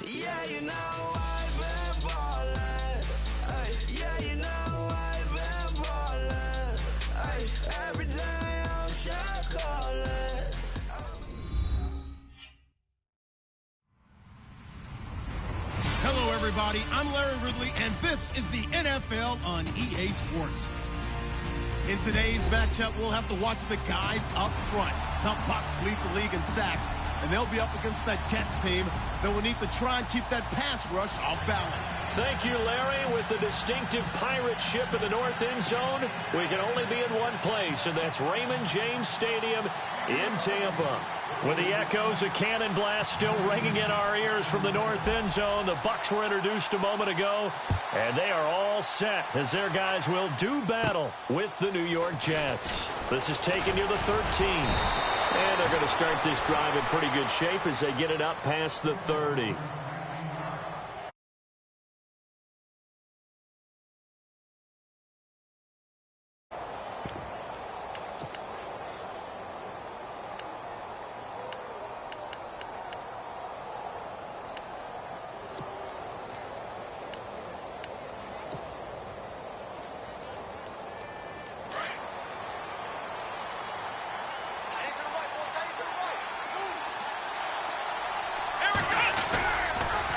Yeah, you know I've been ballin'. Ay, yeah, you know I've been ballin'. Ay, every day I'm shot callin'. Hello, everybody. I'm Larry Ridley, and this is the NFL on EA Sports. In today's matchup, we'll have to watch the guys up front. The Bucs lead the league in sacks, and they'll be up against that Jets team that will need to try and keep that pass rush off balance. Thank you, Larry. With the distinctive pirate ship in the north end zone, we can only be in one place, and that's Raymond James Stadium in Tampa. With the echoes of cannon blast still ringing in our ears from the north end zone, the Bucs were introduced a moment ago, and they are all set as their guys will do battle with the New York Jets. This is taken near the 13. And they're going to start this drive in pretty good shape as they get it up past the 30.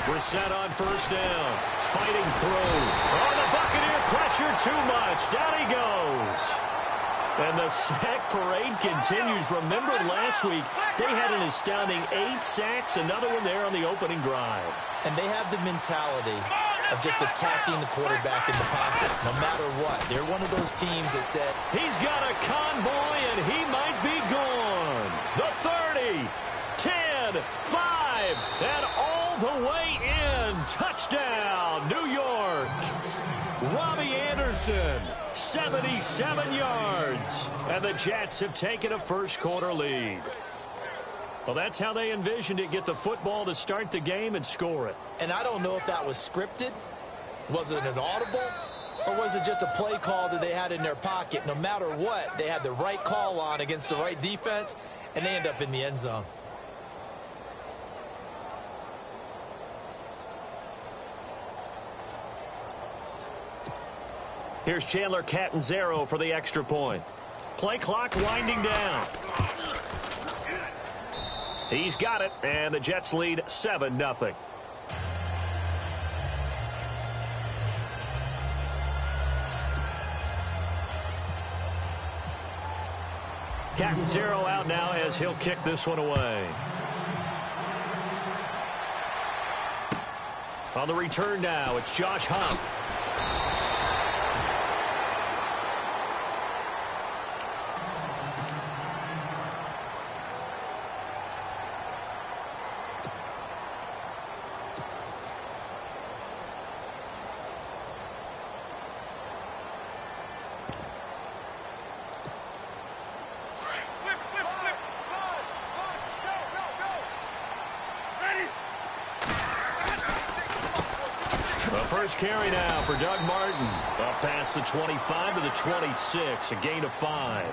We're set on first down. Fighting through. Oh, the Buccaneer pressure too much. Down he goes. And the sack parade continues. Remember last week, they had an astounding 8 sacks. Another one there on the opening drive. And they have the mentality of just attacking the quarterback in the pocket, no matter what. They're one of those teams that said, he's got a convoy, and he might be gone. The 30, 10, 5, and all the way in. Touchdown, New York. Robbie Anderson, 77 yards. And the Jets have taken a first-quarter lead. Well, that's how they envisioned it. Get the football to start the game and score it. And I don't know if that was scripted. Was it an audible? Or was it just a play call that they had in their pocket? No matter what, they had the right call on against the right defense, and they end up in the end zone. Here's Chandler Catanzaro for the extra point. Play clock winding down. He's got it, and the Jets lead 7-0. Catanzaro out now as he'll kick this one away. On the return now, it's Josh Huff. First carry now for Doug Martin. Up past the 25 to the 26, a gain of 5.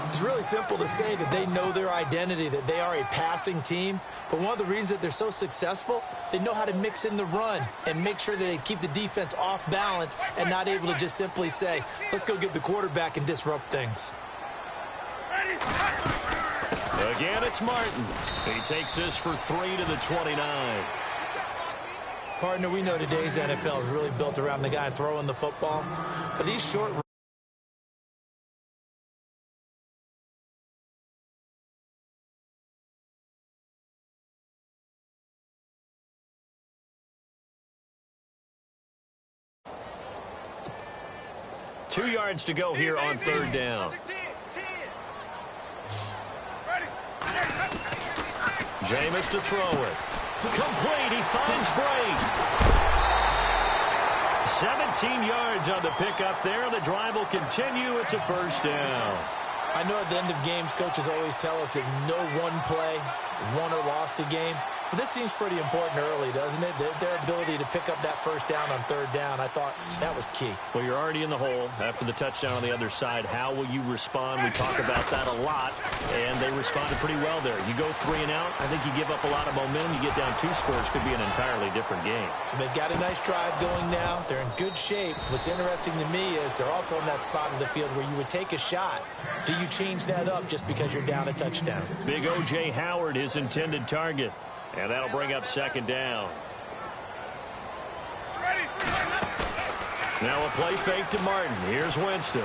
It's really simple to say that they know their identity, that they are a passing team. But one of the reasons that they're so successful, they know how to mix in the run and make sure that they keep the defense off balance and not able to just simply say, let's go get the quarterback and disrupt things. Again, it's Martin. He takes this for 3 to the 29. Partner, we know today's NFL is really built around the guy throwing the football. But these short 2 yards to go here on third down. Jameis to throw it. Complete. He finds Bray. 17 yards on the pickup there. The drive will continue. It's a first down. I know at the end of games, coaches always tell us that no one play won or lost a game. But this seems pretty important early, doesn't it? Their ability to pick up that first down on third down, I thought that was key. Well, you're already in the hole after the touchdown on the other side. How will you respond? We talk about that a lot, and they responded pretty well there. You go 3 and out, I think you give up a lot of momentum. You get down 2 scores, could be an entirely different game. So they've got a nice drive going now. They're in good shape. What's interesting to me is they're also in that spot of the field where you would take a shot. Do you change that up just because you're down a touchdown? Big O.J. Howard, his intended target. And that'll bring up second down. Now a play fake to Martin. Here's Winston.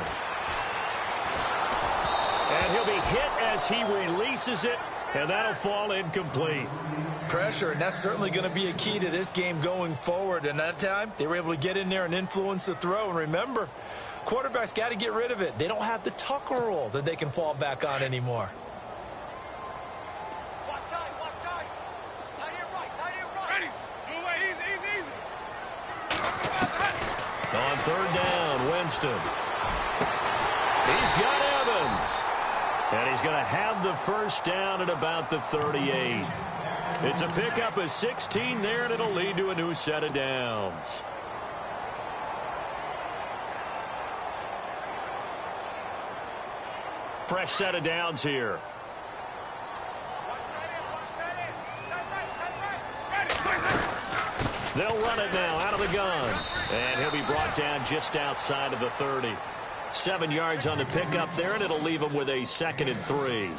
And he'll be hit as he releases it, and that'll fall incomplete. Pressure, and that's certainly going to be a key to this game going forward. And that time, they were able to get in there and influence the throw. And remember, quarterbacks got to get rid of it. They don't have the Tucker rule that they can fall back on anymore. On third down, Winston. He's got Evans. And he's going to have the first down at about the 38. It's a pickup of 16 there, and it'll lead to a new set of downs. Fresh set of downs here. They'll run it now out of the gun. And he'll be brought down just outside of the 30. 7 yards on the pickup there, and it'll leave him with a 2nd and 3. Well,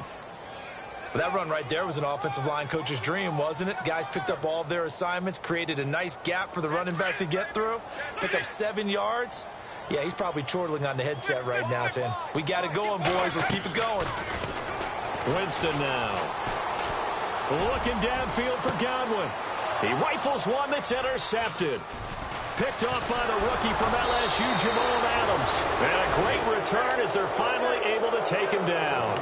that run right there was an offensive line coach's dream, wasn't it? Guys picked up all of their assignments, created a nice gap for the running back to get through, pick up 7 yards. Yeah, he's probably chortling on the headset right now saying, we got it going, boys. Let's keep it going. Winston now. Looking downfield for Godwin. He rifles one that's intercepted. Picked off by the rookie from LSU, Jamal Adams. And a great return as they're finally able to take him down.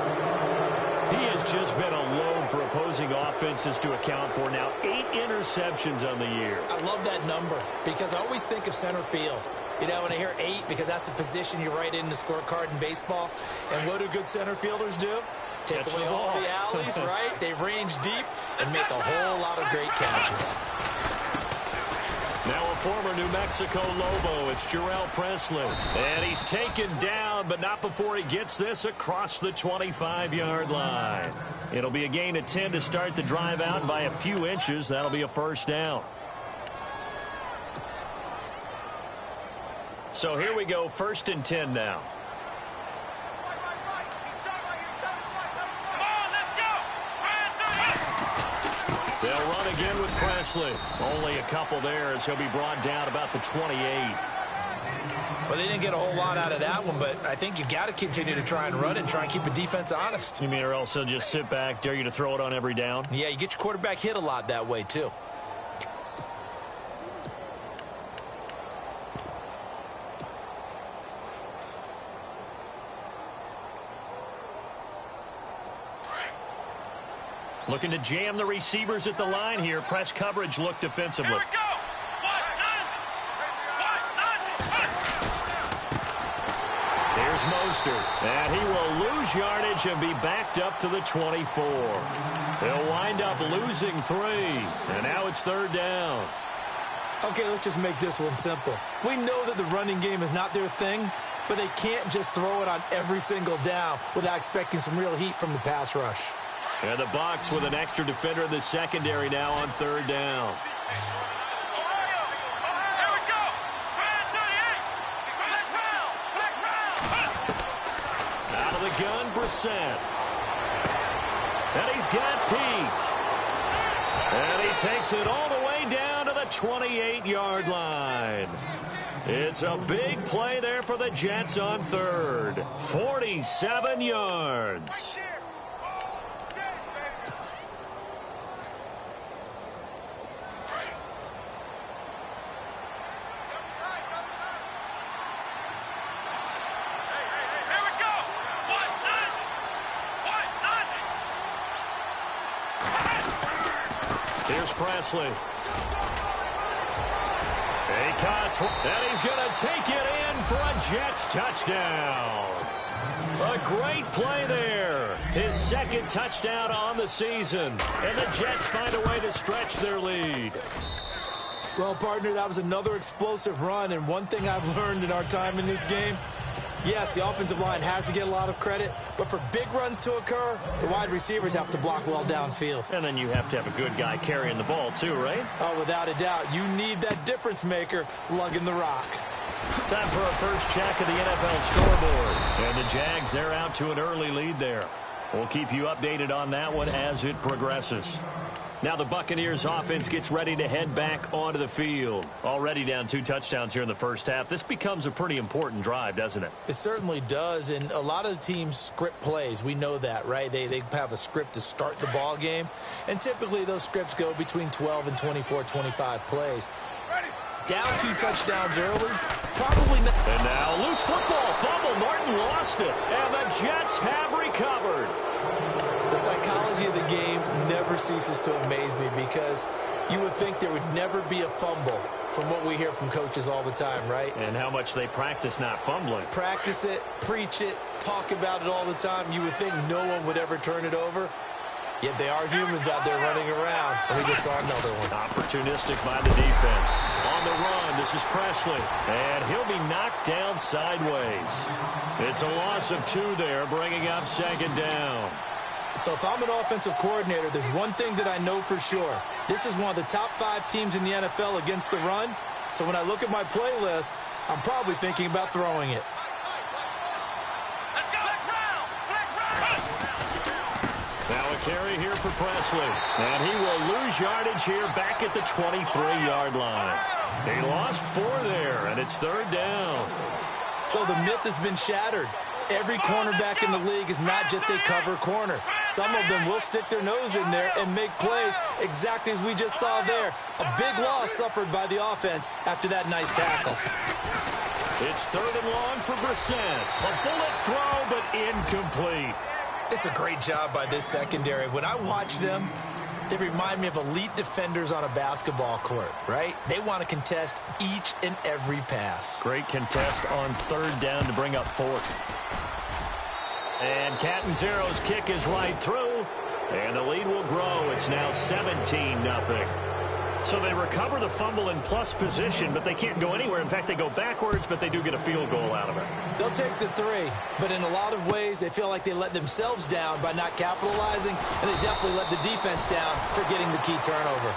He has just been a load for opposing offenses to account for. Now 8 interceptions on the year. I love that number because I always think of center field. You know, when I hear 8, because that's the position you write in the scorecard in baseball. And what do good center fielders do? Take away all the alleys, right? They range deep and make a whole lot of great catches. Now a former New Mexico Lobo, it's Jarrell Presley. And he's taken down, but not before he gets this across the 25-yard line. It'll be a gain of 10 to start the drive out by a few inches. That'll be a first down. So here we go, 1st and 10 now. They'll run again with Presley. Only a couple there as he'll be brought down about the 28. Well, they didn't get a whole lot out of that one, but I think you've got to continue to try and run and try and keep the defense honest. You mean or else they'll just sit back, dare you to throw it on every down? Yeah, you get your quarterback hit a lot that way, too. Looking to jam the receivers at the line here. Press coverage look defensively. Here we go. Here's Mostert. And he will lose yardage and be backed up to the 24. They'll wind up losing 3. And now it's 3rd down. Okay, let's just make this one simple. We know that the running game is not their thing, but they can't just throw it on every single down without expecting some real heat from the pass rush. And the Bucs with an extra defender in the secondary now on 3rd down. Out of the gun, Brissett. And he's got Peak. And he takes it all the way down to the 28-yard line. It's a big play there for the Jets on 3rd. 47 yards. Here's Presley. He cuts, and he's going to take it in for a Jets touchdown. A great play there. His second touchdown on the season. And the Jets find a way to stretch their lead. Well, partner, that was another explosive run. And one thing I've learned in our time in this game, yes, the offensive line has to get a lot of credit, but for big runs to occur, the wide receivers have to block well downfield. And then you have to have a good guy carrying the ball too, right? Oh, without a doubt. You need that difference maker lugging the rock. Time for a first check of the NFL scoreboard. And the Jags, they're out to an early lead there. We'll keep you updated on that one as it progresses. Now the Buccaneers offense gets ready to head back onto the field. Already down 2 touchdowns here in the first half. This becomes a pretty important drive, doesn't it? It certainly does, and a lot of the teams script plays. We know that, right? They have a script to start the ball game, and typically those scripts go between 12 and 24, 25 plays. Down 2 touchdowns early, probably not. And now loose football, fumble, Norton lost it, and the Jets have recovered. The psychology of the game never ceases to amaze me because you would think there would never be a fumble from what we hear from coaches all the time, right? And how much they practice not fumbling. Practice it, preach it, talk about it all the time. You would think no one would ever turn it over. Yet they are humans out there running around, and we just saw another one. Opportunistic by the defense. On the run, this is Presley, and he'll be knocked down sideways. It's a loss of 2 there, bringing up second down. So if I'm an offensive coordinator, there's one thing that I know for sure. This is one of the top 5 teams in the NFL against the run. So when I look at my playlist, I'm probably thinking about throwing it. Now a carry here for Presley. And he will lose yardage here back at the 23-yard line. He lost 4 there, and it's third down. So the myth has been shattered. Every cornerback in the league is not just a cover corner. Some of them will stick their nose in there and make plays exactly as we just saw there. A big loss suffered by the offense after that nice tackle. It's third and long for Brissett. A bullet throw, but incomplete. It's a great job by this secondary. When I watch them, they remind me of elite defenders on a basketball court, right? They want to contest each and every pass. Great contest on third down to bring up 4th. And Catanzaro's kick is right through, and the lead will grow. It's now 17-0. So they recover the fumble in plus position, but they can't go anywhere. In fact, they go backwards, but they do get a field goal out of it. They'll take the 3, but in a lot of ways, they feel like they let themselves down by not capitalizing, and they definitely let the defense down for getting the key turnover.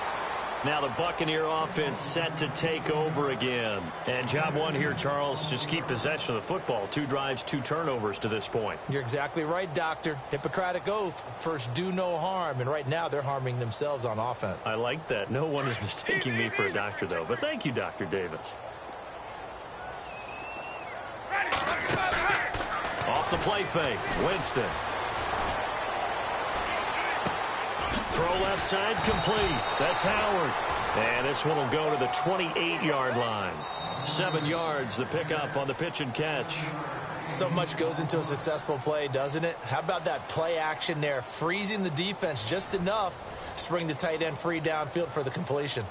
Now the Buccaneer offense set to take over again. And job one here, Charles, just keep possession of the football. 2 drives, 2 turnovers to this point. You're exactly right, Doctor. Hippocratic oath. First, do no harm. And right now, they're harming themselves on offense. I like that. No one is mistaking me for a doctor, though. But thank you, Dr. Davis. Off the play fake. Winston. Throw left side complete. That's Howard. And this one will go to the 28-yard line. 7 yards, the pickup on the pitch and catch. So much goes into a successful play, doesn't it? How about that play action there, freezing the defense just enough to bring the tight end free downfield for the completion.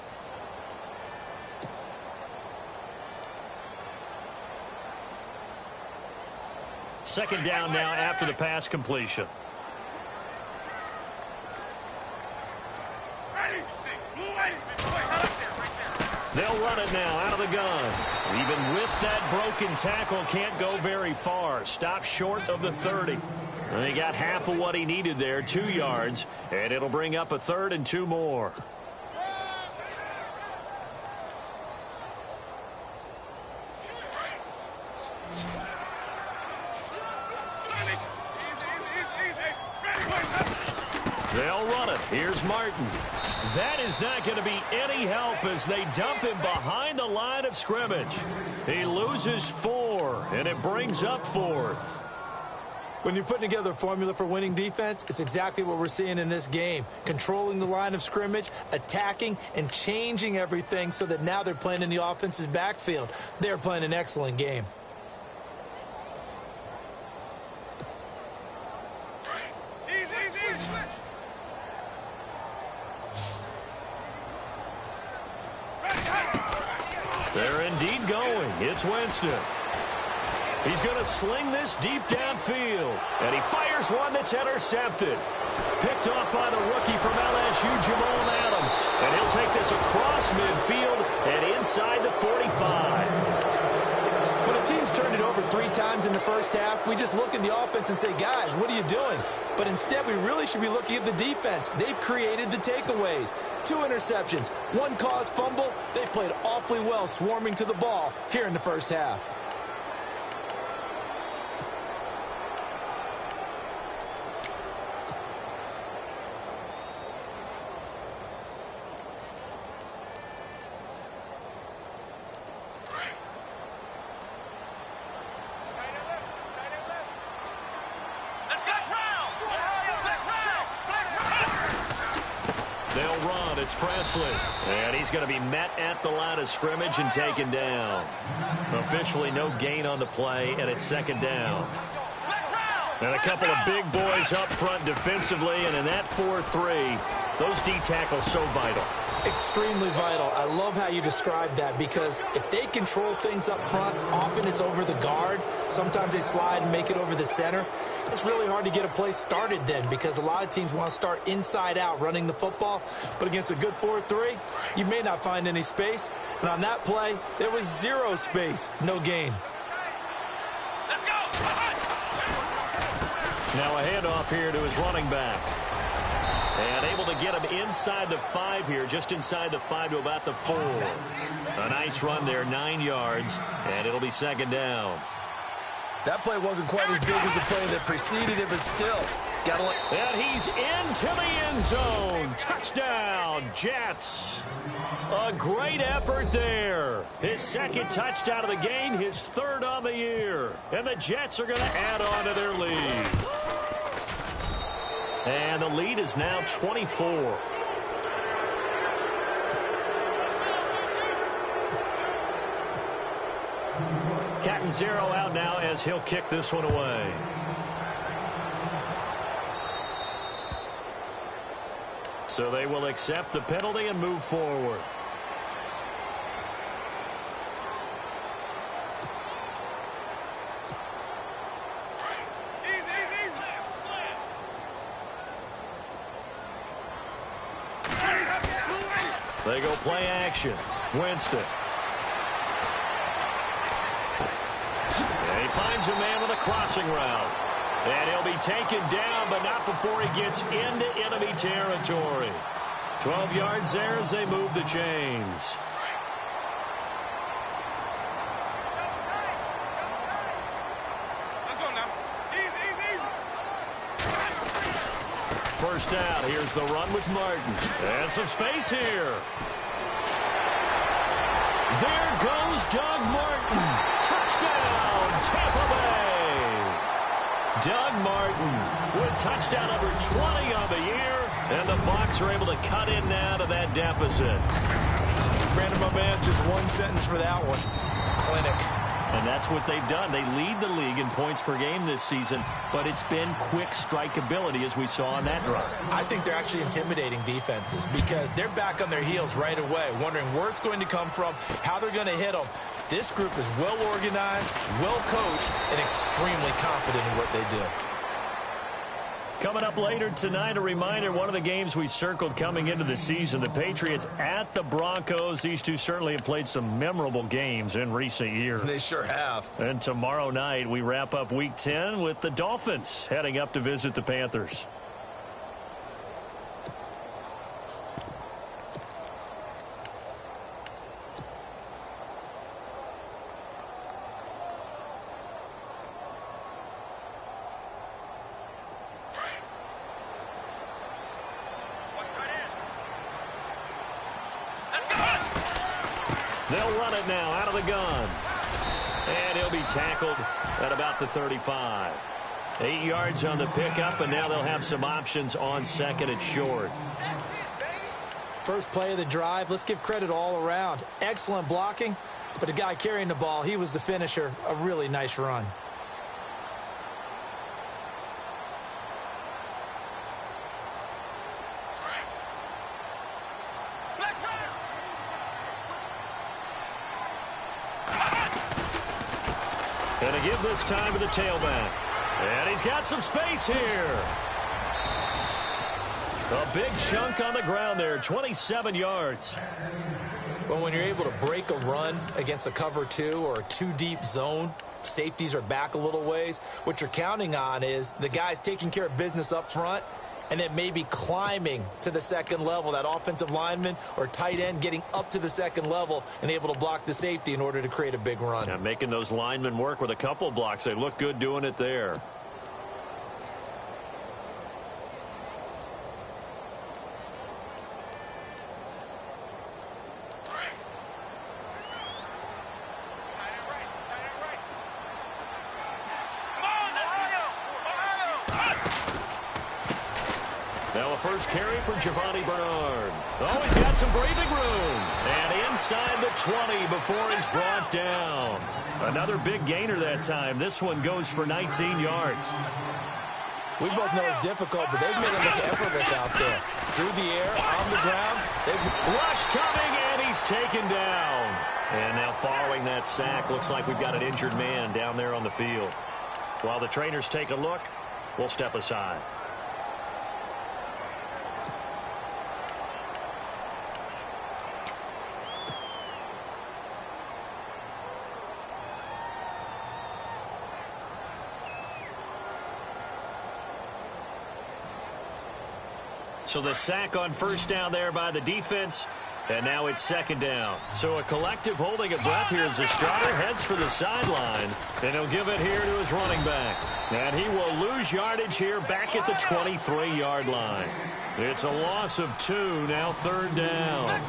Second down now after the pass completion. They'll run it now out of the gun. Even with that broken tackle, can't go very far. Stop short of the 30. And he got half of what he needed there, 2 yards, and it'll bring up a 3rd and 2 more. They'll run it. Here's Martin. That is not going to be any help as they dump him behind the line of scrimmage. He loses 4, and it brings up 4th. When you're putting together a formula for winning defense, it's exactly what we're seeing in this game. Controlling the line of scrimmage, attacking, and changing everything so that now they're playing in the offense's backfield. They're playing an excellent game. They're indeed going. It's Winston. He's going to sling this deep downfield. And he fires one that's intercepted. Picked off by the rookie from LSU, Jamal Adams. And he'll take this across midfield and inside the 45. When a team's turned it over 3 times in the first half, we just look at the offense and say, guys, what are you doing? But instead, we really should be looking at the defense. They've created the takeaways. 2 interceptions, 1 caused fumble. They played awfully well swarming to the ball here in the first half. They'll run. It's Presley. And he's going to be met at the line of scrimmage and taken down. Officially no gain on the play, and it's second down. And a couple of big boys up front defensively, and in that 4-3, those D tackles so vital. Extremely vital. I love how you described that, because if they control things up front, often it's over the guard. Sometimes they slide and make it over the center. It's really hard to get a play started then, because a lot of teams want to start inside out running the football. But against a good 4-3, you may not find any space. And on that play, there was 0 space. No gain. Now a handoff here to his running back. And able to get him inside the 5 here, just inside the 5 to about the 4. A nice run there, 9 yards, and it'll be second down. That play wasn't quite as big as the play that preceded it, but still. And he's into the end zone. Touchdown, Jets. A great effort there. His second touchdown of the game, his 3rd on the year. And the Jets are going to add on to their lead. And the lead is now 24. Catanzaro out now as he'll kick this one away. So they will accept the penalty and move forward. They go play action. Winston. And he finds a man with a crossing route. And he'll be taken down, but not before he gets into enemy territory. 12 yards there as they move the chains. First down. Here's the run with Martin. And some space here. There goes Doug Martin. Touchdown, Tampa Bay. Doug Martin with touchdown number 20 on the year. And the Bucs are able to cut in now to that deficit. Brandon, my man, just 1 sentence for that one. Clinic. And that's what they've done. They lead the league in points per game this season, but it's been quick strikeability as we saw on that drive. I think they're actually intimidating defenses because they're back on their heels right away, wondering where it's going to come from, how they're going to hit them. This group is well organized, well coached, and extremely confident in what they do. Coming up later tonight, a reminder, one of the games we circled coming into the season, the Patriots at the Broncos. These two certainly have played some memorable games in recent years. They sure have. And tomorrow night, we wrap up Week 10 with the Dolphins heading up to visit the Panthers. They'll run it now out of the gun. And he'll be tackled at about the 35. 8 yards on the pickup, and now they'll have some options on second and short. First play of the drive, let's give credit all around. Excellent blocking, but the guy carrying the ball, he was the finisher. A really nice run. And to give this time to the tailback. And he's got some space here. A big chunk on the ground there, 27 yards. Well, when you're able to break a run against a cover 2 or a 2-deep zone, safeties are back a little ways. What you're counting on is the guys taking care of business up front and then maybe climbing to the second level, that offensive lineman or tight end getting up to the second level and able to block the safety in order to create a big run. Yeah, making those linemen work with a couple blocks. They look good doing it there. Now a first carry for Giovanni Bernard. Oh, he's got some breathing room. And inside the 20 before he's brought down. Another big gainer that time. This one goes for 19 yards. We both know it's difficult, but they've made it look effortless out there. Through the air, on the ground. Rush coming, and he's taken down. And now following that sack, looks like we've got an injured man down there on the field. While the trainers take a look, we'll step aside. So the sack on first down there by the defense, and now it's second down. So a collective holding of breath here as the starter heads for the sideline, and he'll give it here to his running back. And he will lose yardage here back at the 23-yard line. It's a loss of 2, now third down.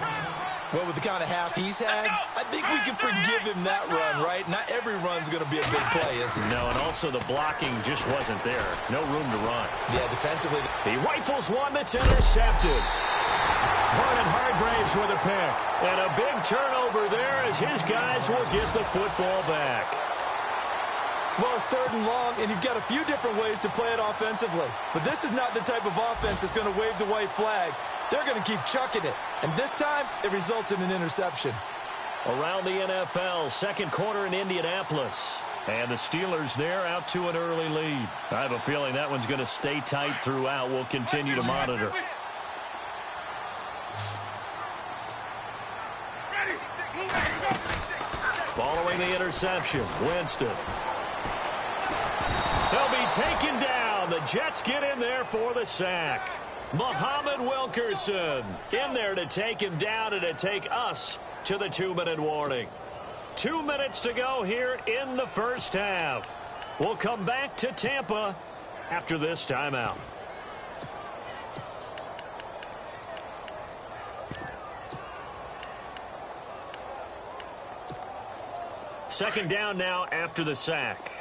Well, with the kind of half he's had, I think we can forgive him that run, right? Not every run's going to be a big play, is it? No, and also the blocking just wasn't there. No room to run. Yeah, defensively. He rifles one that's intercepted. Vernon Hargraves with a pick. And a big turnover there as his guys will get the football back. Well, it's third and long, and you've got a few different ways to play it offensively. But this is not the type of offense that's going to wave the white flag. They're going to keep chucking it. And this time, it results in an interception. Around the NFL, second quarter in Indianapolis. And the Steelers there out to an early lead. I have a feeling that one's going to stay tight throughout. We'll continue to monitor. Following the interception, Winston. They'll be taken down. The Jets get in there for the sack. Muhammad Wilkerson in there to take him down and to take us to the 2-minute warning. 2 minutes to go here in the first half. We'll come back to Tampa after this timeout. Second down now after the sack.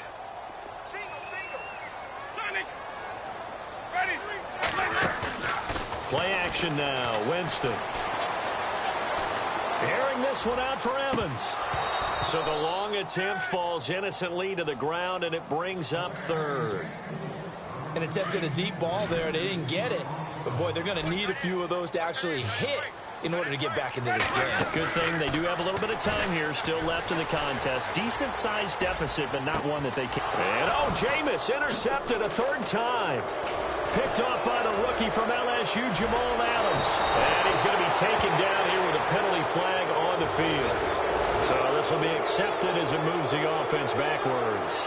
Play action now, Winston. Airing this one out for Evans. So the long attempt falls innocently to the ground, and it brings up third. An attempt at a deep ball there. They didn't get it. But, boy, they're going to need a few of those to actually hit in order to get back into this game. Good thing they do have a little bit of time here still left in the contest. Decent-sized deficit, but not one that they can. And, oh, Jameis intercepted a third time. Picked off by the rookie from LSU, Jamal Adams. And he's going to be taken down here with a penalty flag on the field. So this will be accepted as it moves the offense backwards.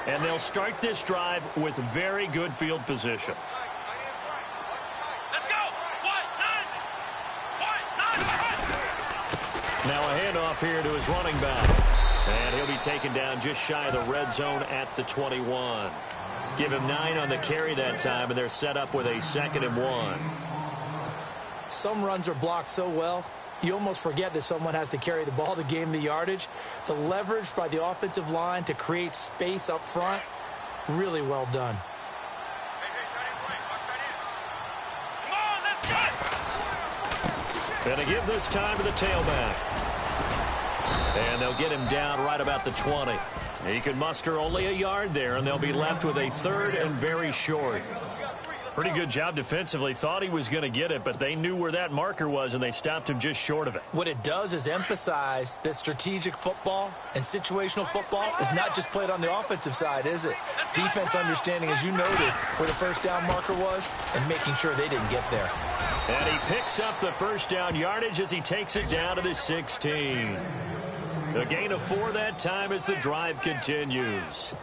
And they'll start this drive with very good field position. Let's go! Now a handoff here to his running back. And he'll be taken down just shy of the red zone at the 21. Give him 9 on the carry that time, and they're set up with a 2nd and 1. Some runs are blocked so well, you almost forget that someone has to carry the ball to gain the yardage. The leverage by the offensive line to create space up front, really well done. And to give this time to the tailback. And they'll get him down right about the 20. He could muster only a yard there, and they'll be left with a third and very short. Pretty good job defensively. Thought he was going to get it, but they knew where that marker was, and they stopped him just short of it. What it does is emphasize that strategic football and situational football is not just played on the offensive side, is it? Defense understanding, as you noted, where the first down marker was and making sure they didn't get there. And he picks up the first down yardage as he takes it down to the 16. A gain of 4 that time as the drive continues.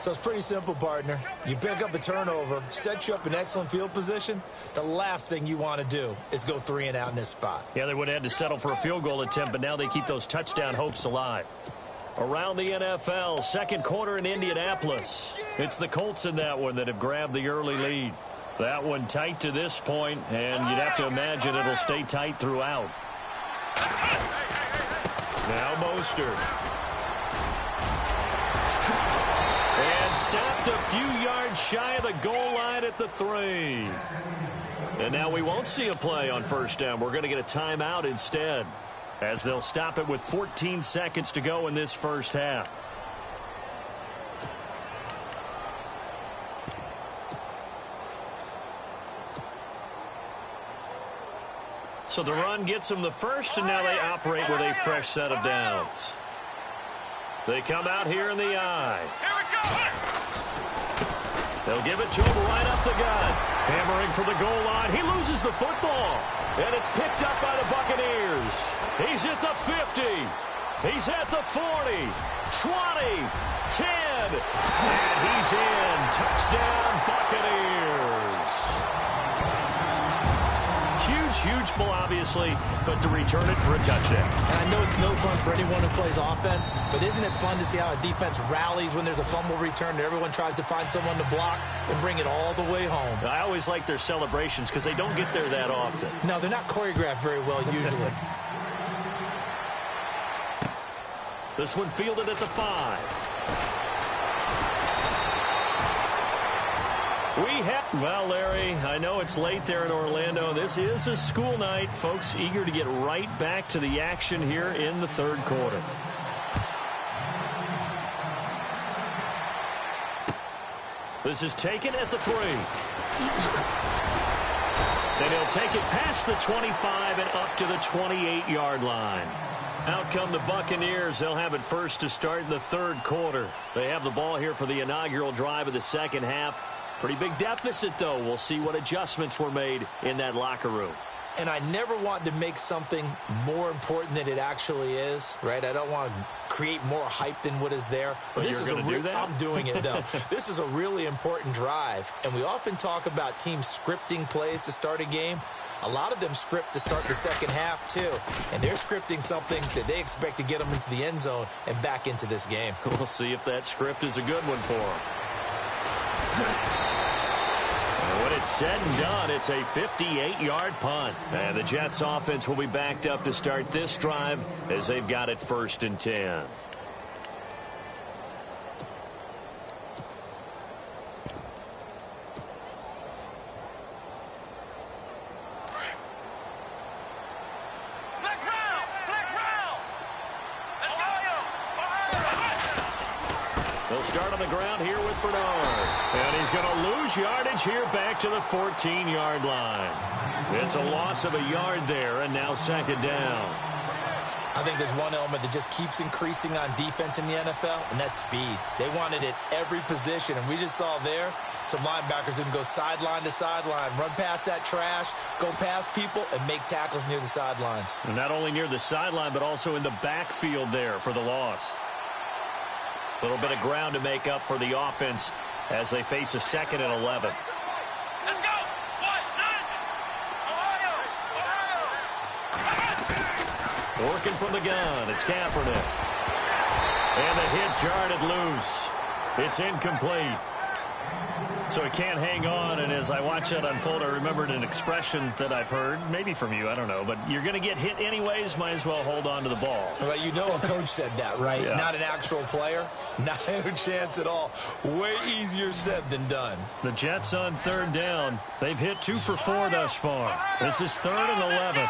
So it's pretty simple, partner. You pick up a turnover, set you up in excellent field position. The last thing you want to do is go 3 and out in this spot. Yeah, they would have had to settle for a field goal attempt, but now they keep those touchdown hopes alive. Around the NFL, second quarter in Indianapolis. It's the Colts in that one that have grabbed the early lead. That one tight to this point, and you'd have to imagine it'll stay tight throughout. Now Mostert. And stopped a few yards shy of the goal line at the 3. And now we won't see a play on first down. We're going to get a timeout instead, as they'll stop it with 14 seconds to go in this first half. So the run gets them the first, and now they operate with a fresh set of downs. They come out here in the eye. They'll give it to him right up the gut. Hammering for the goal line. He loses the football. And it's picked up by the Buccaneers. He's at the 50. He's at the 40. 20. 10. And he's in. Touchdown, Buccaneers. Huge ball, obviously, but to return it for a touchdown. And I know it's no fun for anyone who plays offense, but isn't it fun to see how a defense rallies when there's a fumble return and everyone tries to find someone to block and bring it all the way home? I always like their celebrations because they don't get there that often. No, they're not choreographed very well usually. This one fielded at the 5. Well, Larry, I know it's late there in Orlando. This is a school night. Folks eager to get right back to the action here in the third quarter. This is taken at the 3. Then he'll take it past the 25 and up to the 28-yard line. Out come the Buccaneers. They'll have it first to start in the third quarter. They have the ball here for the inaugural drive of the second half. Pretty big deficit, though. We'll see what adjustments were made in that locker room. And I never want to make something more important than it actually is, right? I don't want to create more hype than what is there. But this is do that? I'm doing it, though. This is a really important drive. And we often talk about teams scripting plays to start a game. A lot of them script to start the second half, too. And they're scripting something that they expect to get them into the end zone and back into this game. We'll see if that script is a good one for them. When it's said and done, it's a 58-yard punt. And the Jets offense will be backed up to start this drive as they've got it 1st and 10. They'll start on the ground here with Bernard. And he's going to lose yardage here back to the 14-yard line. It's a loss of a yard there, and now second down. I think there's one element that just keeps increasing on defense in the NFL, and that's speed. They want it at every position, and we just saw there some linebackers who can go sideline to sideline, run past that trash, go past people, and make tackles near the sidelines. And not only near the sideline, but also in the backfield there for the loss. A little bit of ground to make up for the offense as they face a 2nd and 11. Let's go! Working from the gun, it's Kaepernick. And the hit jarred it loose. It's incomplete. So he can't hang on, and as I watch that unfold, I remembered an expression that I've heard, maybe from you, I don't know, but you're going to get hit anyways, might as well hold on to the ball. Well, you know a coach said that, right? Yeah. Not an actual player. Not a chance at all. Way easier said than done. The Jets on 3rd down. They've hit 2 for 4 thus far. This is 3rd and 11.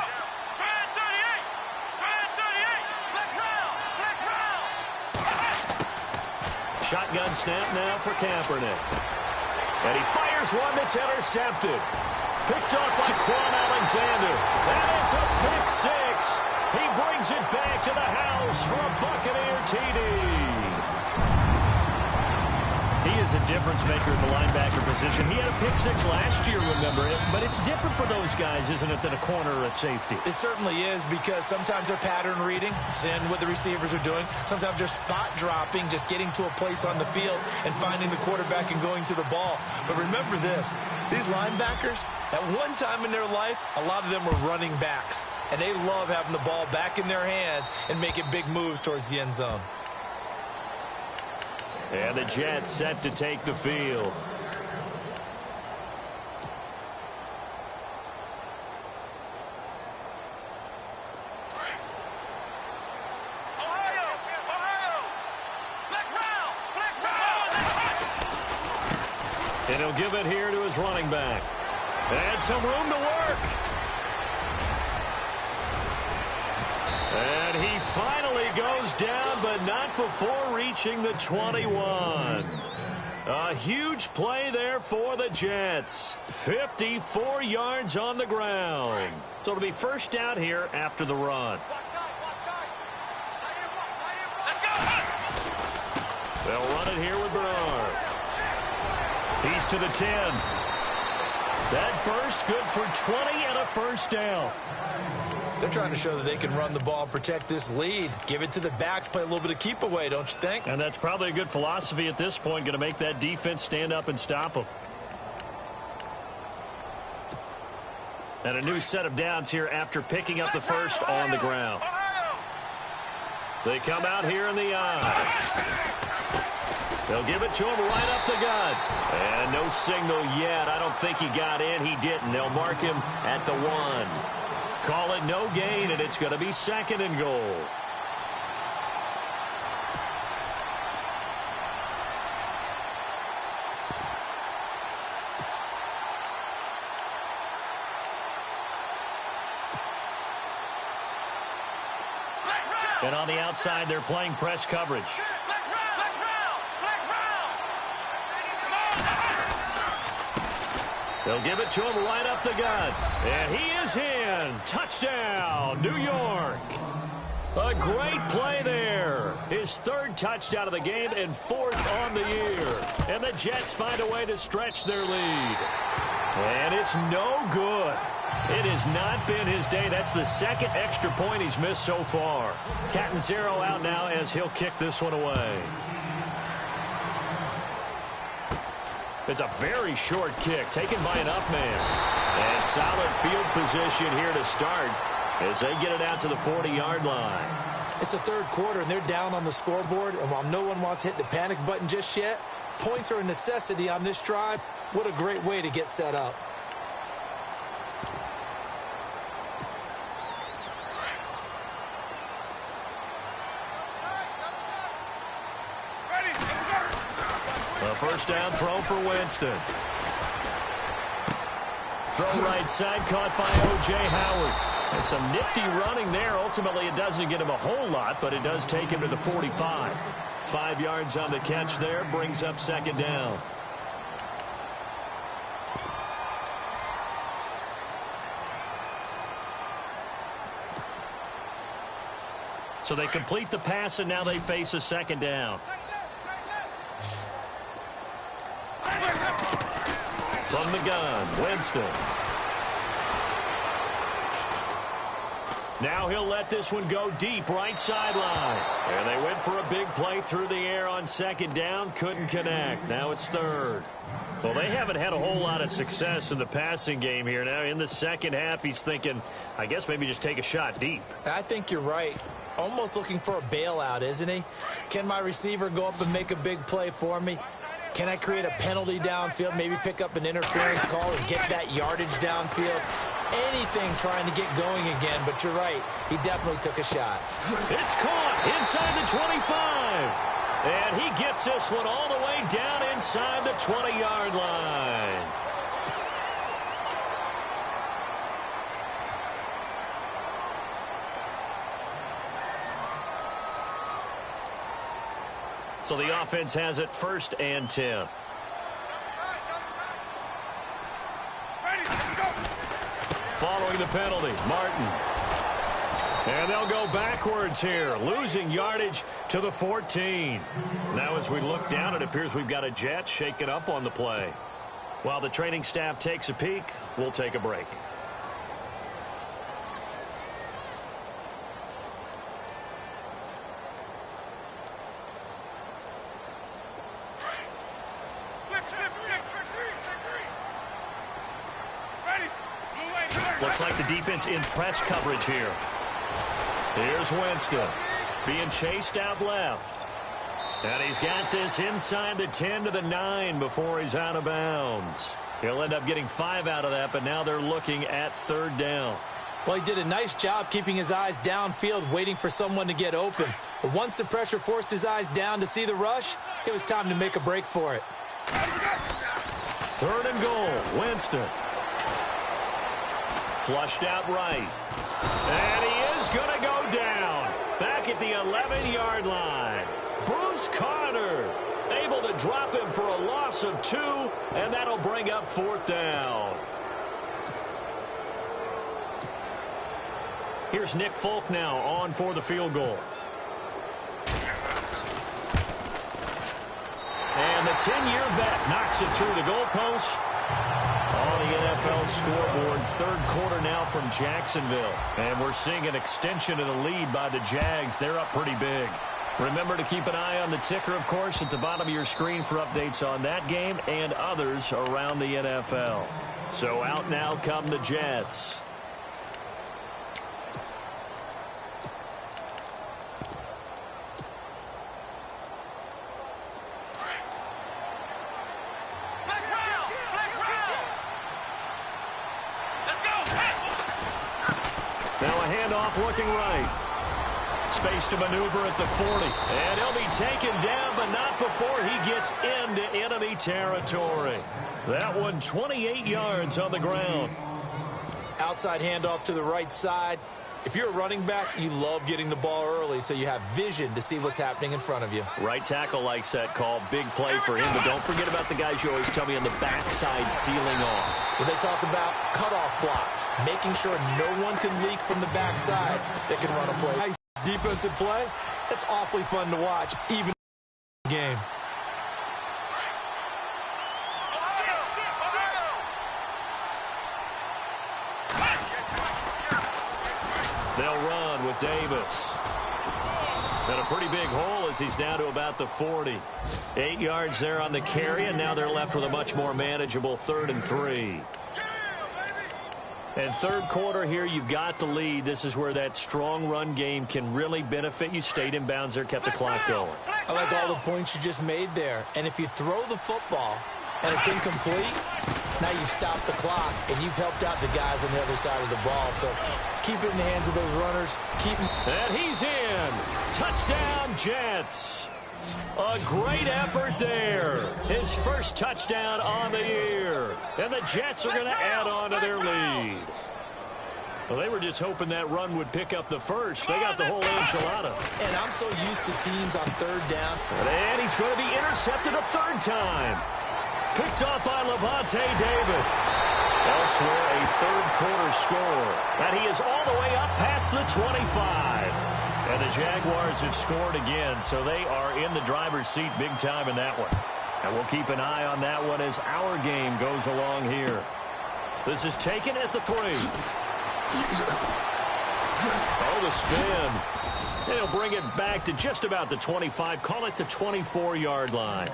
Shotgun snap now for Kaepernick. And he fires one that's intercepted. Picked off by Quan Alexander. And it's a pick six. He brings it back to the house for a Buccaneer TD. He is a difference maker at the linebacker position. He had a pick six last year, remember it. But it's different for those guys, isn't it, than a corner or a safety? It certainly is, because sometimes they're pattern reading, seeing what the receivers are doing. Sometimes they're spot dropping, just getting to a place on the field and finding the quarterback and going to the ball. But remember this, these linebackers, at one time in their life, a lot of them were running backs. And they love having the ball back in their hands and making big moves towards the end zone. And the Jets set to take the field. And he'll give it here to his running back. And some room to work. And he finally goes down, but not before reaching the 21. A huge play there for the Jets. 54 yards on the ground. So it'll be first down here after the run. They'll run it here with Bernard. He's to the 10. That burst good for 20 and a first down. They're trying to show that they can run the ball, protect this lead. Give it to the backs, play a little bit of keep away, don't you think? And that's probably a good philosophy at this point, going to make that defense stand up and stop them. And a new set of downs here after picking up the first on the ground. They come out here in the eye. They'll give it to him right up the gut. And no signal yet. I don't think he got in. He didn't. They'll mark him at the 1. Call it no gain, and it's going to be second and goal. And on the outside, they're playing press coverage. They'll give it to him right up the gut. And he is in. Touchdown, New York. A great play there. His third touchdown of the game and fourth on the year. And the Jets find a way to stretch their lead. And it's no good. It has not been his day. That's the second extra point he's missed so far. Catanzaro out now as he'll kick this one away. It's a very short kick taken by an up man. And solid field position here to start as they get it out to the 40-yard line. It's the third quarter, and they're down on the scoreboard. And while no one wants to hit the panic button just yet, points are a necessity on this drive. What a great way to get set up. A first down throw for Winston. Throw right side, caught by O.J. Howard. And some nifty running there. Ultimately, it doesn't get him a whole lot, but it does take him to the 45. 5 yards on the catch there, brings up second down. So they complete the pass, and now they face a second down. From the gun, Winston. Now he'll let this one go deep, right sideline. And they went for a big play through the air on second down, couldn't connect. Now it's third. Well, they haven't had a whole lot of success in the passing game here. Now in the second half, he's thinking, I guess maybe just take a shot deep. I think you're right. Almost looking for a bailout, isn't he? Can my receiver go up and make a big play for me? Can I create a penalty downfield, maybe pick up an interference call and get that yardage downfield? Anything trying to get going again, but you're right. He definitely took a shot. It's caught inside the 25. And he gets this one all the way down inside the 20-yard line. So the offense has it 1st and 10. Following the penalty, Martin. And they'll go backwards here, losing yardage to the 14. Now as we look down, it appears we've got a Jet shaken up on the play. While the training staff takes a peek, we'll take a break. Looks like the defense in press coverage here. Here's Winston being chased out left. And he's got this inside the 10 to the 9 before he's out of bounds. He'll end up getting 5 out of that, but now they're looking at 3rd down. Well, he did a nice job keeping his eyes downfield, waiting for someone to get open. But once the pressure forced his eyes down to see the rush, it was time to make a break for it. 3rd and goal, Winston. Flushed out right. And he is going to go down. Back at the 11-yard line. Bruce Carter able to drop him for a loss of 2, and that'll bring up 4th down. Here's Nick Folk now on for the field goal. And the 10-year vet knocks it through the goalpost. On the NFL scoreboard, 3rd quarter now from Jacksonville. And we're seeing an extension of the lead by the Jags. They're up pretty big. Remember to keep an eye on the ticker, of course, at the bottom of your screen for updates on that game and others around the NFL. So out now come the Jets. Looking right. Space to maneuver at the 40. And he'll be taken down, but not before he gets into enemy territory. That one 28 yards on the ground. Outside handoff to the right side. If you're a running back, you love getting the ball early so you have vision to see what's happening in front of you. Right tackle likes that call. Big play for him, but don't forget about the guys you always tell me on the backside sealing off. When they talk about cutoff blocks, making sure no one can leak from the backside that can run a play. Nice defensive play. It's awfully fun to watch, even in the game. They'll run with Davis. And a pretty big hole as he's down to about the 40. 8 yards there on the carry, and now they're left with a much more manageable 3rd and 3. And 3rd quarter here, you've got the lead. This is where that strong run game can really benefit you. Stayed in bounds there, kept the clock going. I like all the points you just made there. And if you throw the football and it's incomplete, now you stop the clock, and you've helped out the guys on the other side of the ball. So keep it in the hands of those runners. And he's in. Touchdown, Jets. A great effort there. His first touchdown on the year. And the Jets are going to add on to their lead. Well, they were just hoping that run would pick up the first. They got the whole enchilada. And I'm so used to teams on 3rd down. And he's going to be intercepted a 3rd time. Picked off by Levante David. Elsewhere, a 3rd quarter score. And he is all the way up past the 25. And the Jaguars have scored again, so they are in the driver's seat big time in that one. And we'll keep an eye on that one as our game goes along here. This is taken at the 3. Oh, the spin. They'll bring it back to just about the 25. Call it the 24-yard line.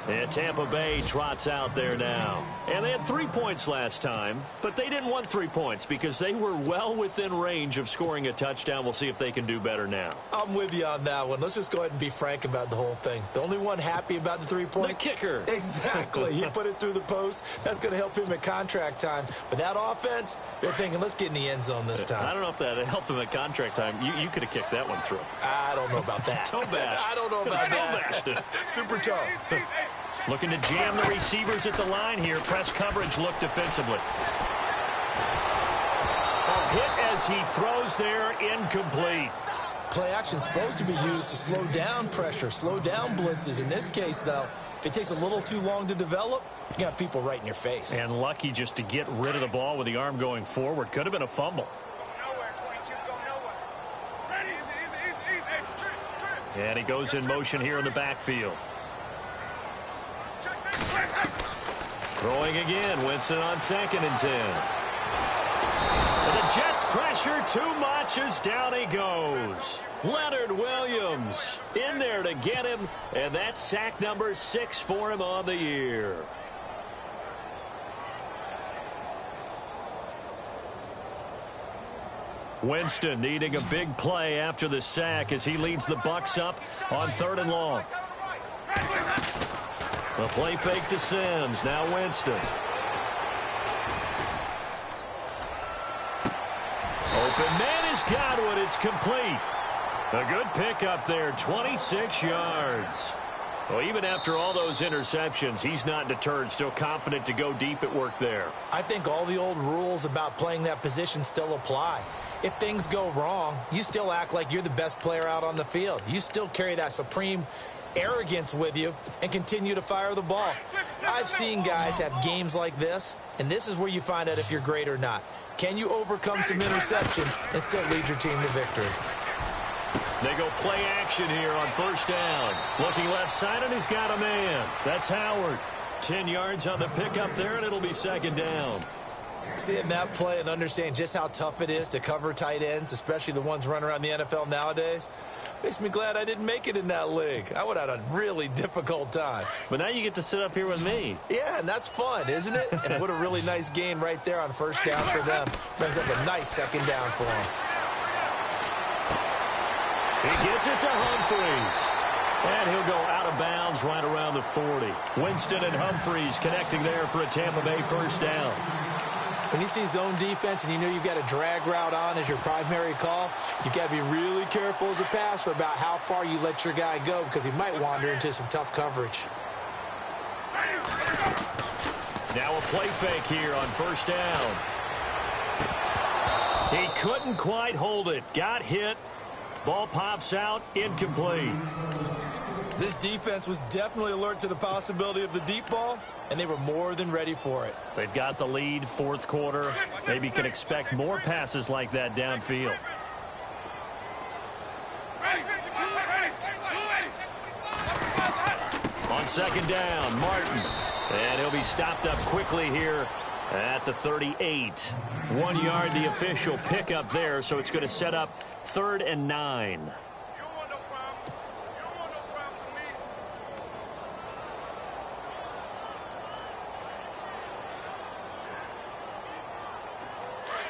And Tampa Bay trots out there now. And they had 3 points last time, but they didn't want 3 points because they were well within range of scoring a touchdown. We'll see if they can do better now. I'm with you on that one. Let's just go ahead and be frank about the whole thing. The only one happy about the 3-point? The kicker. Exactly. He put it through the post. That's going to help him at contract time. But that offense, they're thinking, let's get in the end zone this time. I don't know if that helped him at contract time. You could have kicked that one through. I don't know about that. Toe bash. I don't know about that. Toe bashed. Super toe. Looking to jam the receivers at the line here. Press coverage look defensively. A hit as he throws there, incomplete. play action is supposed to be used to slow down pressure, slow down blitzes. In this case, though, if it takes a little too long to develop, you got people right in your face. And lucky just to get rid of the ball with the arm going forward. Could have been a fumble. And he goes in motion here in the backfield. Throwing again. Winston on 2nd and 10. And the Jets pressure too much as down he goes. Leonard Williams in there to get him. And that's sack number 6 for him on the year. Winston needing a big play after the sack as he leads the Bucs up on 3rd and long. A play fake to Sims. Now Winston. Open man is Godwin. It's complete. A good pickup there. 26 yards. Well, even after all those interceptions, he's not deterred. Still confident to go deep at work there. I think all the old rules about playing that position still apply. If things go wrong, you still act like you're the best player out on the field. You still carry that supreme arrogance with you and continue to fire the ball. I've seen guys have games like this, and this is where you find out if you're great or not. Can you overcome some interceptions and still lead your team to victory? They go play action here on 1st down. Looking left side, and he's got a man. That's Howard. 10 yards on the pickup there, and it'll be 2nd down. Seeing that play and understand just how tough it is to cover tight ends, especially the ones running around the NFL nowadays, makes me glad I didn't make it in that league. I would have had a really difficult time. But now you get to sit up here with me. Yeah, and that's fun, isn't it? And what a really nice gain right there on 1st down for them. Brings up a nice 2nd down for them. He gets it to Humphreys. And he'll go out of bounds right around the 40. Winston and Humphreys connecting there for a Tampa Bay 1st down. When you see zone defense and you know you've got a drag route on as your primary call, you've got to be really careful as a passer about how far you let your guy go because he might wander into some tough coverage. Now a play fake here on 1st down. He couldn't quite hold it. Got hit. Ball pops out. Incomplete. This defense was definitely alert to the possibility of the deep ball, and they were more than ready for it. They've got the lead, 4th quarter. Maybe can expect more passes like that downfield. On 2nd down, Martin. And he'll be stopped up quickly here at the 38. 1 yard, the official pickup there, so it's going to set up 3rd and 9.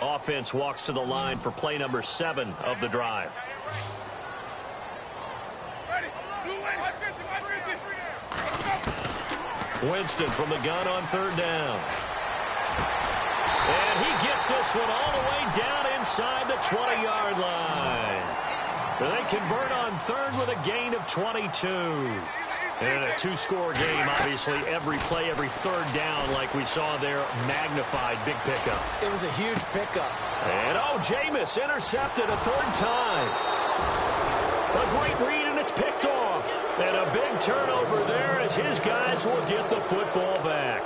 Offense walks to the line for play number 7 of the drive. Winston from the gun on 3rd down. And he gets this one all the way down inside the 20-yard line. They convert on 3rd with a gain of 22. And a 2-score game, obviously, every play, every 3rd down, like we saw there, magnified, big pickup. It was a huge pickup. And, Jameis intercepted a 3rd time. A great read, and it's picked off. And a big turnover there as his guys will get the football back.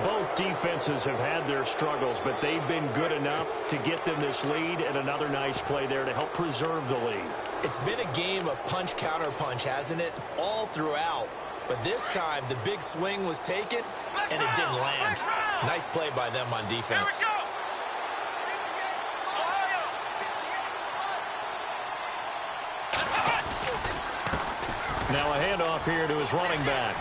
Both defenses have had their struggles, but they've been good enough to get them this lead, and another nice play there to help preserve the lead. It's been a game of punch-counter-punch, hasn't it? All throughout. But this time, the big swing was taken, and it didn't land. Nice play by them on defense. Now a handoff here to his running back.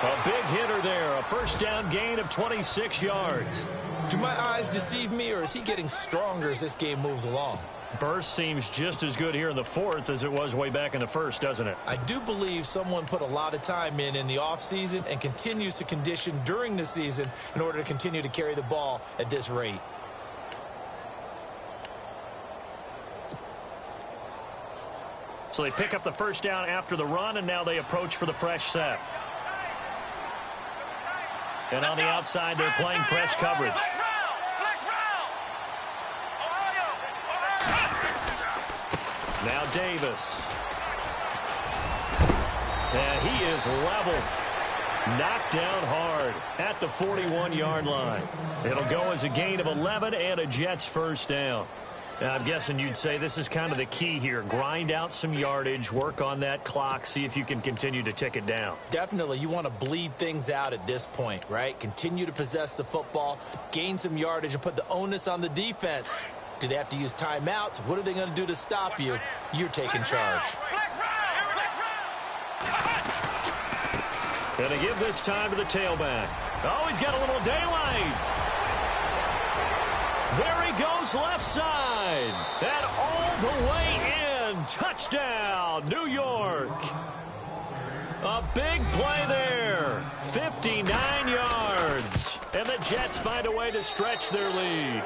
A big hitter there. A 1st down gain of 26 yards. Do my eyes deceive me, or is he getting stronger as this game moves along? Burst seems just as good here in the 4th as it was way back in the 1st, doesn't it? I do believe someone put a lot of time in the offseason and continues to condition during the season in order to continue to carry the ball at this rate. So they pick up the 1st down after the run, and now they approach for the fresh set. And on the outside, they're playing press coverage. Now Davis. And he is level. Knocked down hard at the 41-yard line. It'll go as a gain of 11 and a Jets first down. Now, I'm guessing you'd say this is kind of the key here. Grind out some yardage, work on that clock, see if you can continue to tick it down. Definitely. You want to bleed things out at this point, right? Continue to possess the football, gain some yardage, and put the onus on the defense. Do they have to use timeouts? What are they going to do to stop you? You're taking charge. Going to give this time to the tailback. Oh, he's got a little daylight. There he goes left side. And all the way in. Touchdown, New York. A big play there. 59 yards. And the Jets find a way to stretch their lead.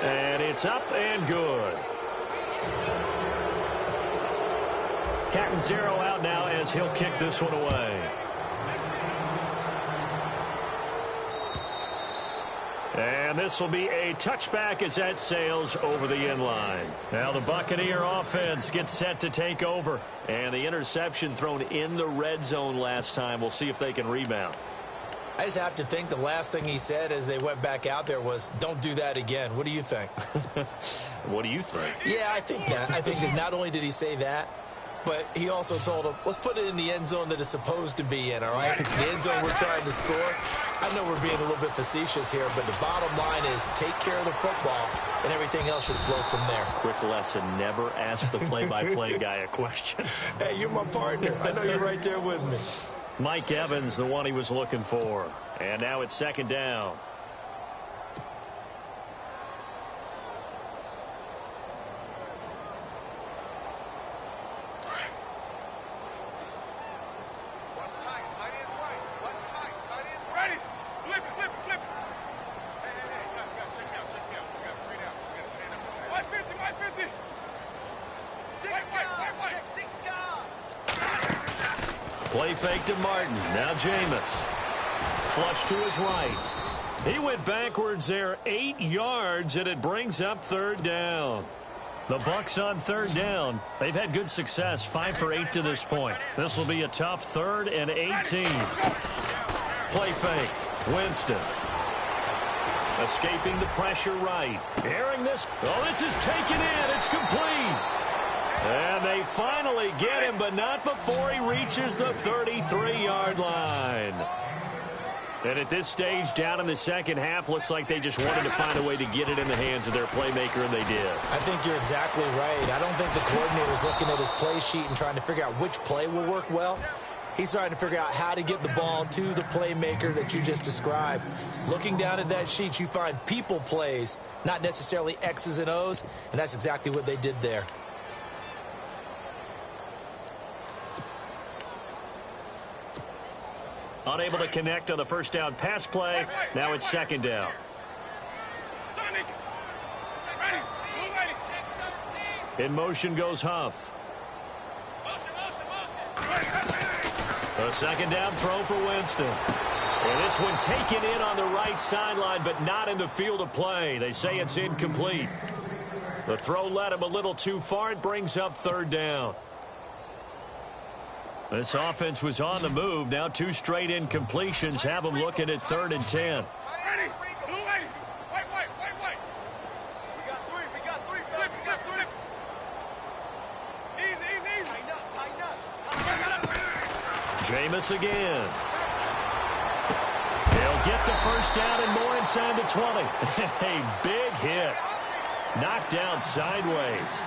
And it's up and good. Catanzaro out now as he'll kick this one away. And this will be a touchback as that sails over the end line. Now the Buccaneer offense gets set to take over. And the interception thrown in the red zone last time. We'll see if they can rebound. I just have to think the last thing he said as they went back out there was, don't do that again. What do you think? What do you think? Yeah, I think that. I think that not only did he say that, but he also told him, let's put it in the end zone that it's supposed to be in, all right? The end zone we're trying to score. I know we're being a little bit facetious here, but the bottom line is take care of the football, and everything else should flow from there. Quick lesson, never ask the play-by-play guy a question. Hey, you're my partner. I know you're right there with me. Mike Evans, the one he was looking for. And now it's second down. Play fake to Martin. Now Jameis. Flush to his right. He went backwards there 8 yards, and it brings up third down. The Bucs on third down. They've had good success, 5 for 8 to this point. This will be a tough 3rd and 18. Play fake. Winston. Escaping the pressure right. Airing this. Oh, this is taken in. It's complete. And they finally get him, but not before he reaches the 33-yard line. And at this stage, down in the second half, looks like they just wanted to find a way to get it in the hands of their playmaker, and they did. I think you're exactly right. I don't think the coordinator's looking at his play sheet and trying to figure out which play will work well. He's trying to figure out how to get the ball to the playmaker that you just described. Looking down at that sheet, you find people plays, not necessarily X's and O's, and that's exactly what they did there. Unable to connect on the first down pass play. Now it's second down. In motion goes Huff. A second down throw for Winston. And this one taken in on the right sideline, but not in the field of play. They say it's incomplete. The throw led him a little too far. It brings up third down. This offense was on the move. Now 2 straight incompletions have them looking at 3rd and 10. Jameis again. They'll get the first down and more inside the 20. A big hit. Knocked down sideways.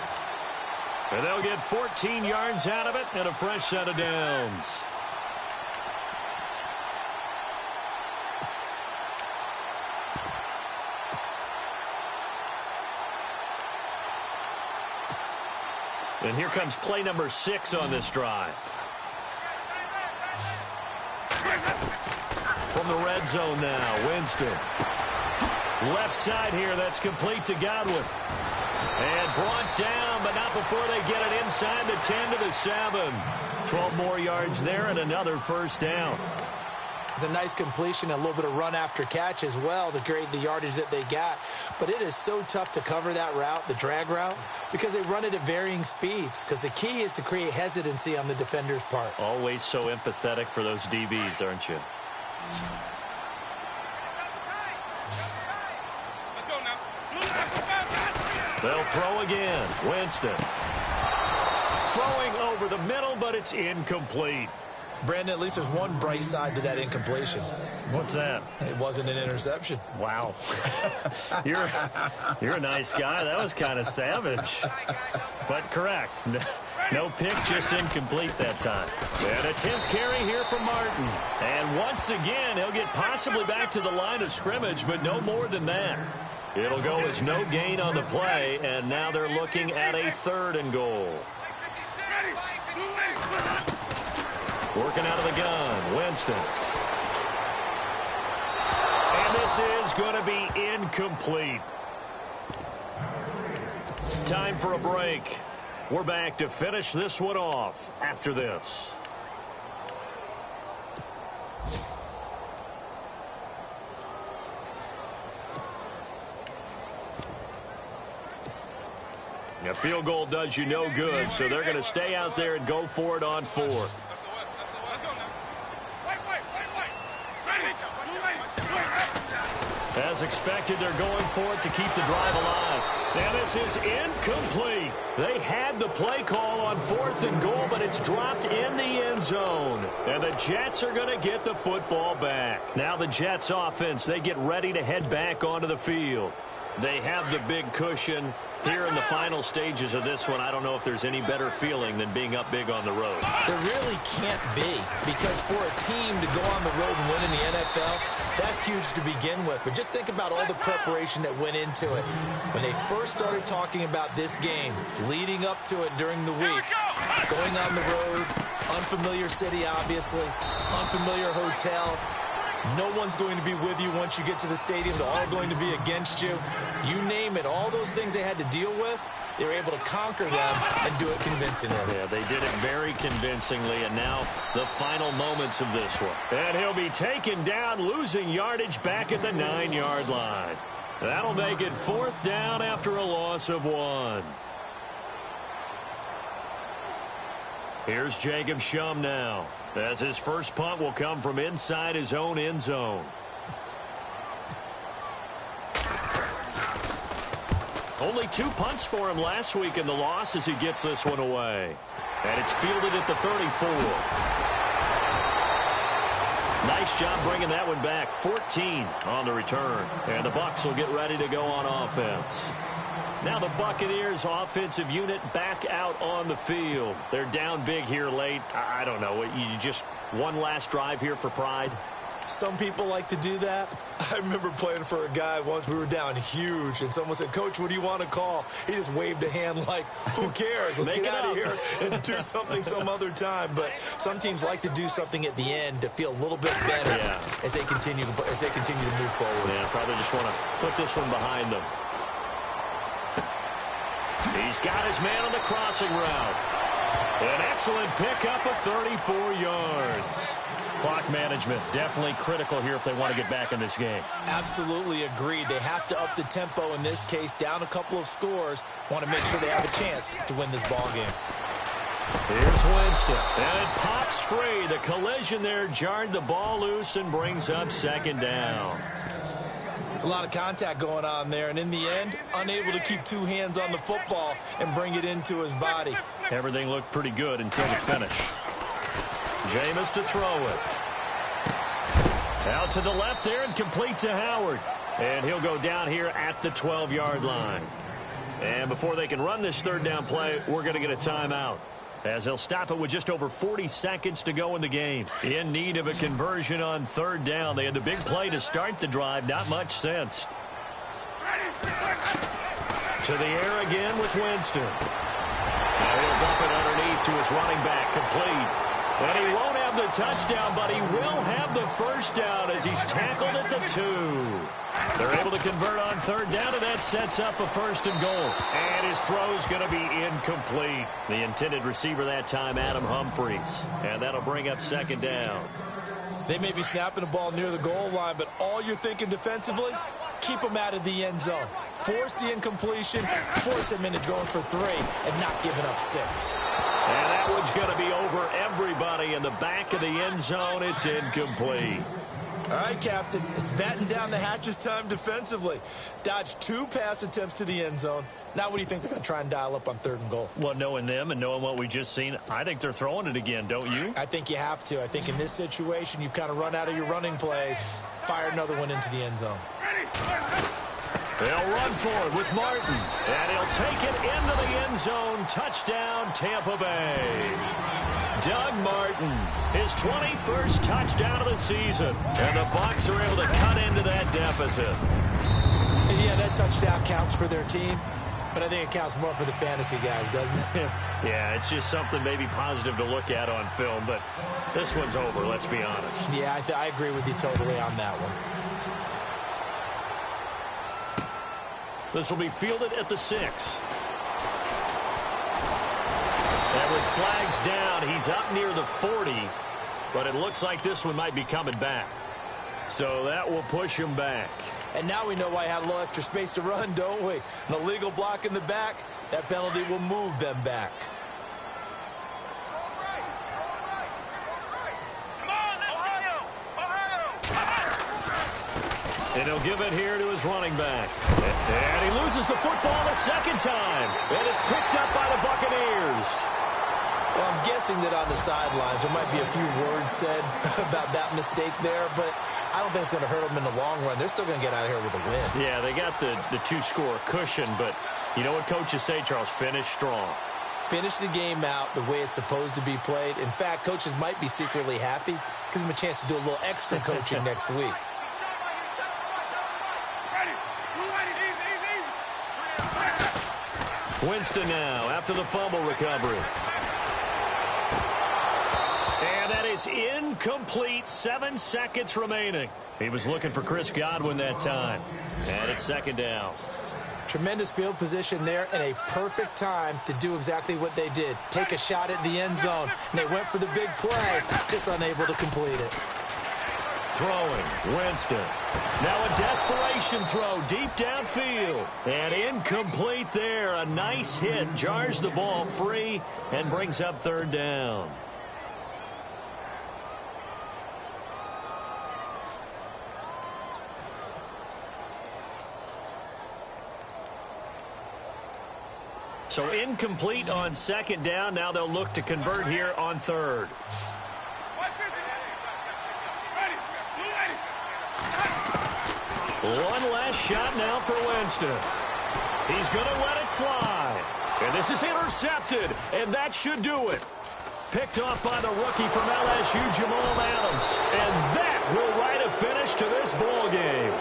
And they'll get 14 yards out of it and a fresh set of downs. And here comes play number 6 on this drive. From the red zone now, Winston. Left side here, that's complete to Godwin. And brought down, but not before they get it inside the 10 to the 7. 12 more yards there and another first down. It's a nice completion, a little bit of run after catch as well to create the yardage that they got. But it is so tough to cover that route, the drag route, because they run it at varying speeds. Because the key is to create hesitancy on the defender's part. Always so empathetic for those DBs, aren't you? They'll throw again. Winston. Throwing over the middle, but it's incomplete. Brandon, at least there's one bright side to that incompletion. What's that? It wasn't an interception. Wow. You're a nice guy. That was kind of savage. But correct. No pick, just incomplete that time. And a 10th carry here from Martin. And once again, he'll get possibly back to the line of scrimmage, but no more than that. It'll go as no gain on the play, and now they're looking at a 3rd and goal. Working out of the gun, Winston. And this is going to be incomplete. Time for a break. We're back to finish this one off after this. A field goal does you no good, so they're going to stay out there and go for it on 4th. As expected, they're going for it to keep the drive alive. And this is incomplete. They had the play call on 4th and goal, but it's dropped in the end zone. And the Jets are going to get the football back. Now the Jets offense, they get ready to head back onto the field. They have the big cushion. Here in the final stages of this one, I don't know if there's any better feeling than being up big on the road. There really can't be, because for a team to go on the road and win in the NFL, that's huge to begin with. But just think about all the preparation that went into it. When they first started talking about this game, leading up to it during the week, going on the road, unfamiliar city, obviously, unfamiliar hotel. No one's going to be with you once you get to the stadium. They're all going to be against you. You name it. All those things they had to deal with, they were able to conquer them and do it convincingly. Yeah, they did it very convincingly, and now the final moments of this one. And he'll be taken down, losing yardage back at the 9-yard line. That'll make it 4th down after a loss of 1. Here's Jacob Shum now, as his first punt will come from inside his own end zone. Only 2 punts for him last week in the loss as he gets this one away. And it's fielded at the 34. Nice job bringing that one back. 14 on the return. And the Bucs will get ready to go on offense. Now the Buccaneers offensive unit back out on the field. They're down big here late. I don't know. You just one last drive here for pride? Some people like to do that. I remember playing for a guy once. We were down huge, and someone said, "Coach, what do you want to call?" He just waved a hand like, who cares? Let's get out of here and do something some other time. But some teams like to do something at the end to feel a little bit better as they continue to move forward. Yeah, probably just want to put this one behind them. He's got his man on the crossing route. An excellent pickup of 34 yards. Clock management definitely critical here if they want to get back in this game. Absolutely agreed. They have to up the tempo in this case, down a couple of scores. Want to make sure they have a chance to win this ball game. Here's Winston, and it pops free. The collision there jarred the ball loose and brings up 2nd down. It's a lot of contact going on there, and in the end, unable to keep 2 hands on the football and bring it into his body. Everything looked pretty good until the finish. Jameis to throw it. Out to the left there and complete to Howard. And he'll go down here at the 12-yard line. And before they can run this 3rd down play, we're going to get a timeout, as they'll stop it with just over 40 seconds to go in the game. In need of a conversion on 3rd down. They had the big play to start the drive. Not much sense. To the air again with Winston. Now he'll dump it underneath to his running back. Complete. And he won't have the touchdown, but he will have the 1st down as he's tackled at the 2. They're able to convert on 3rd down, and that sets up a 1st and goal. And his throw's going to be incomplete. The intended receiver that time, Adam Humphries. And that'll bring up 2nd down. They may be snapping the ball near the goal line, but all you're thinking defensively, keep them out of the end zone. Force the incompletion, force them into going for 3, and not giving up 6. And that one's going to be over everybody in the back of the end zone. It's incomplete. All right, Captain, it's batten down the hatches time defensively. Dodged 2 pass attempts to the end zone. Now what do you think they're going to try and dial up on 3rd and goal? Well, knowing them and knowing what we just seen, I think they're throwing it again, don't you? I think you have to. I think in this situation, you've kind of run out of your running plays. Fire another one into the end zone. They'll run for it with Martin, and he'll take it into the end zone. Touchdown, Tampa Bay. Doug Martin, his 21st touchdown of the season, and the Bucs are able to cut into that deficit. And yeah, that touchdown counts for their team, but I think it counts more for the fantasy guys, doesn't it? Yeah, it's just something maybe positive to look at on film, but this one's over, let's be honest. Yeah, I agree with you totally on that one. This will be fielded at the 6. And with flags down, he's up near the 40, but it looks like this one might be coming back. So that will push him back. And now we know why he had a little extra space to run, don't we? An illegal block in the back, that penalty will move them back. And he'll give it here to his running back. And he loses the football a second time. And it's picked up by the Buccaneers. Well, I'm guessing that on the sidelines there might be a few words said about that mistake there, but I don't think it's going to hurt them in the long run. They're still going to get out of here with a win. Yeah, they got the 2-score cushion, but you know what coaches say, Charles? Finish strong. Finish the game out the way it's supposed to be played. In fact, coaches might be secretly happy. Gives them a chance to do a little extra coaching next week. Winston now after the fumble recovery. And that is incomplete. 7 seconds remaining. He was looking for Chris Godwin that time. And it's 2nd down. Tremendous field position there and a perfect time to do exactly what they did. Take a shot at the end zone. And they went for the big play, just unable to complete it. Throwing, Winston. Now a desperation throw deep downfield. And incomplete there. A nice hit. Jars the ball free and brings up 3rd down. So incomplete on 2nd down. Now they'll look to convert here on 3rd. One last shot now for Winston. He's going to let it fly. And this is intercepted, and that should do it. Picked off by the rookie from LSU, Jamal Adams. And that will write a finish to this ball game.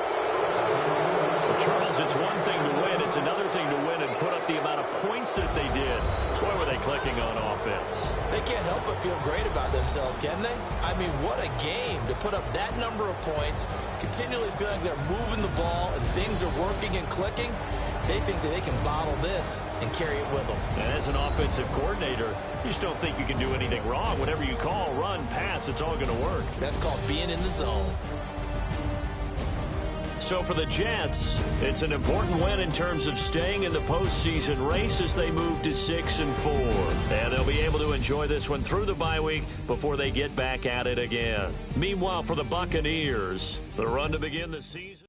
Well, Charles, it's one thing to win. It's another thing to win and put up the amount of points that they did. Boy, were they clicking on offense. They can't help but feel great about themselves, can they? I mean, what a game to put up that number of points, continually feeling they're moving the ball and things are working and clicking. They think that they can bottle this and carry it with them. And as an offensive coordinator, you just don't think you can do anything wrong. Whatever you call, run, pass, it's all going to work. That's called being in the zone. So for the Jets, it's an important win in terms of staying in the postseason race as they move to 6-4. And they'll be able to enjoy this one through the bye week before they get back at it again. Meanwhile, for the Buccaneers, the run to begin the season.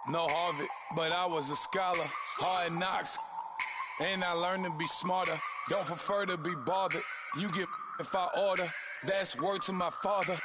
No Harvard, but I was a scholar. Hard knocks, and I learned to be smarter. Don't prefer to be bothered. You get if I order. That's word to my father.